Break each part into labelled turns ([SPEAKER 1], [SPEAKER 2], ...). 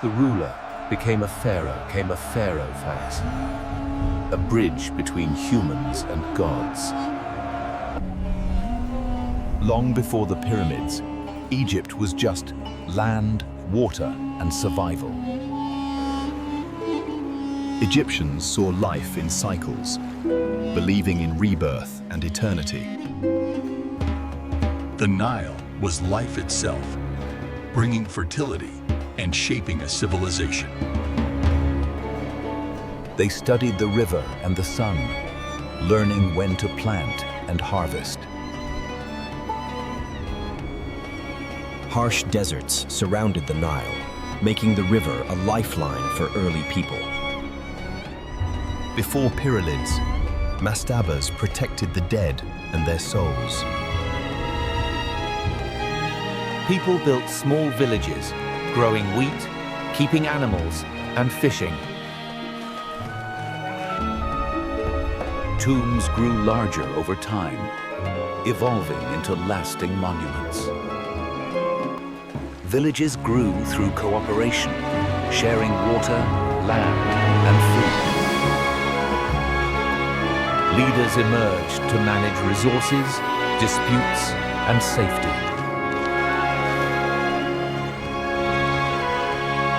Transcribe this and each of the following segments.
[SPEAKER 1] The ruler became a pharaoh phase, a bridge between humans and gods. Long before the pyramids, Egypt was just land, water, and survival. Egyptians saw life in cycles, believing in rebirth and eternity.
[SPEAKER 2] The Nile was life itself, bringing fertility and shaping a civilization.
[SPEAKER 1] They studied the river and the sun, learning when to plant and harvest.
[SPEAKER 3] Harsh deserts surrounded the Nile, making the river a lifeline for early people.
[SPEAKER 1] Before pyramids, mastabas protected the dead and their souls. People built small villages, growing wheat, keeping animals, and fishing. Tombs grew larger over time, evolving into lasting monuments. Villages grew through cooperation, sharing water, land, and food. Leaders emerged to manage resources, disputes, and safety.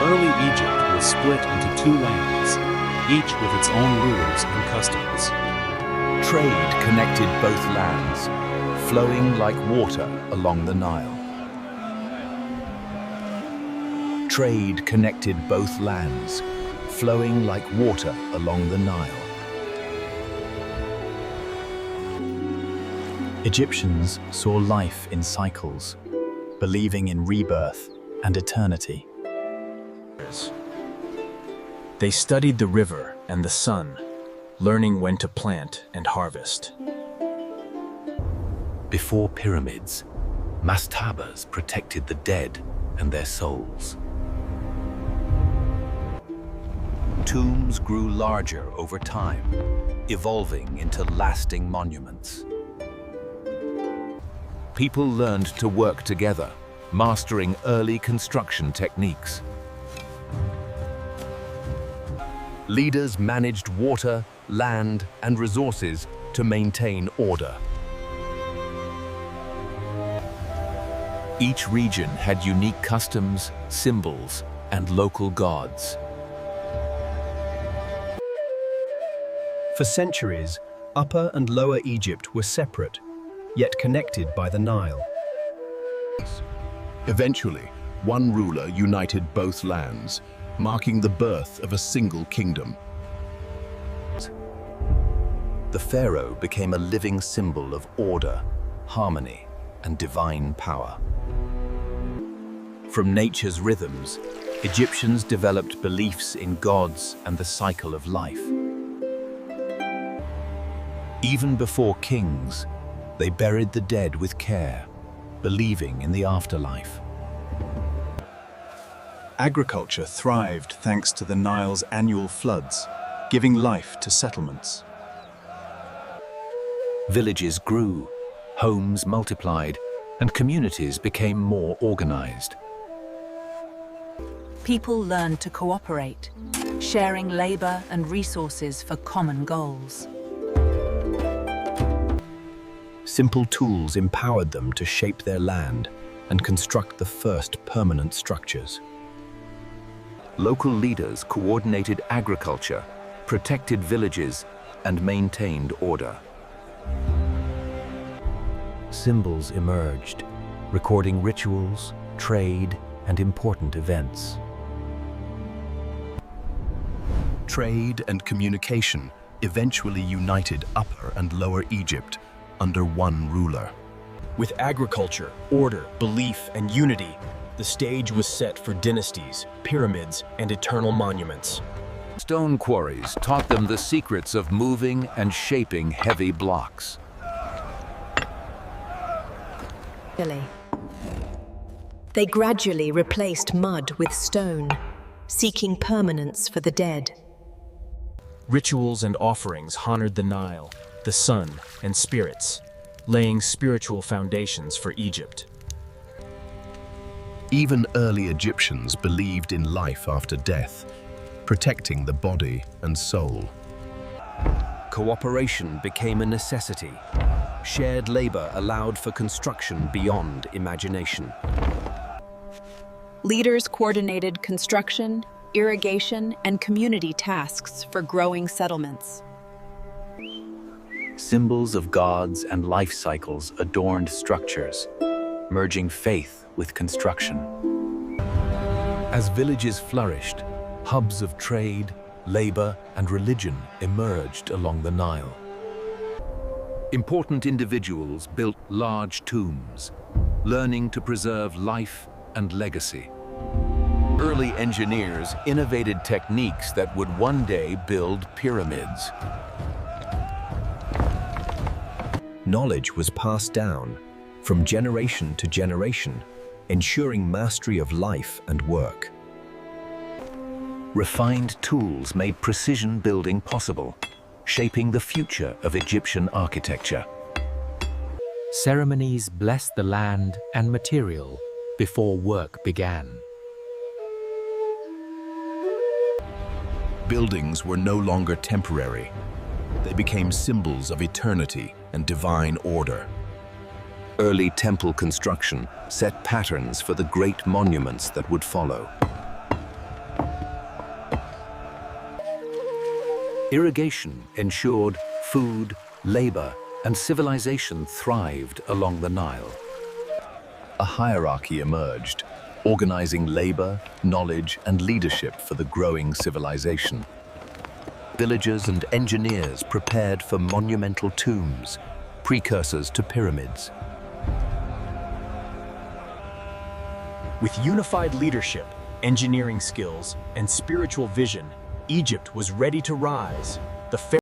[SPEAKER 4] Early Egypt was split into two lands, each with its own rules and customs.
[SPEAKER 1] Trade connected both lands, flowing like water along the Nile. Trade connected both lands, flowing like water along the Nile.
[SPEAKER 3] Egyptians saw life in cycles, believing in rebirth and eternity. They studied the river and the sun, learning when to plant and harvest.
[SPEAKER 1] Before pyramids, mastabas protected the dead and their souls. Tombs grew larger over time, evolving into lasting monuments. People learned to work together, mastering early construction techniques. Leaders managed water, land, and resources to maintain order. Each region had unique customs, symbols, and local gods.
[SPEAKER 3] For centuries, Upper and Lower Egypt were separate, yet connected by the Nile.
[SPEAKER 5] Eventually, one ruler united both lands, marking the birth of a single kingdom.
[SPEAKER 1] The pharaoh became a living symbol of order, harmony, and divine power. From nature's rhythms, Egyptians developed beliefs in gods and the cycle of life. Even before kings, they buried the dead with care, believing in the afterlife.
[SPEAKER 3] Agriculture thrived thanks to the Nile's annual floods, giving life to settlements.
[SPEAKER 1] Villages grew, homes multiplied, and communities became more organized.
[SPEAKER 6] People learned to cooperate, sharing labor and resources for common goals.
[SPEAKER 3] Simple tools empowered them to shape their land and construct the first permanent structures.
[SPEAKER 1] Local leaders coordinated agriculture, protected villages, and maintained order. Symbols emerged, recording rituals, trade, and important events.
[SPEAKER 5] Trade and communication eventually united Upper and Lower Egypt under one ruler.
[SPEAKER 3] With agriculture, order, belief, and unity, the stage was set for dynasties, pyramids, and eternal monuments.
[SPEAKER 1] Stone quarries taught them the secrets of moving and shaping heavy blocks.
[SPEAKER 7] They gradually replaced mud with stone, seeking permanence for the dead.
[SPEAKER 3] Rituals and offerings honored the Nile, the sun, and spirits, laying spiritual foundations for Egypt.
[SPEAKER 5] Even early Egyptians believed in life after death, protecting the body and soul.
[SPEAKER 3] Cooperation became a necessity. Shared labor allowed for construction beyond imagination.
[SPEAKER 8] Leaders coordinated construction, irrigation, and community tasks for growing settlements.
[SPEAKER 4] Symbols of gods and life cycles adorned structures, merging faith with construction.
[SPEAKER 1] As villages flourished, hubs of trade, labor, and religion emerged along the Nile. Important individuals built large tombs, learning to preserve life and legacy. Early engineers innovated techniques that would one day build pyramids.
[SPEAKER 3] Knowledge was passed down from generation to generation, ensuring mastery of life and work.
[SPEAKER 1] Refined tools made precision building possible, shaping the future of Egyptian architecture.
[SPEAKER 9] Ceremonies blessed the land and material before work began.
[SPEAKER 5] Buildings were no longer temporary. They became symbols of eternity and divine order.
[SPEAKER 1] Early temple construction set patterns for the great monuments that would follow. Irrigation ensured food, labor, and civilization thrived along the Nile.
[SPEAKER 5] A hierarchy emerged, organizing labor, knowledge, and leadership for the growing civilization.
[SPEAKER 1] Villagers and engineers prepared for monumental tombs, precursors to pyramids.
[SPEAKER 3] With unified leadership, engineering skills, and spiritual vision, Egypt was ready to rise. The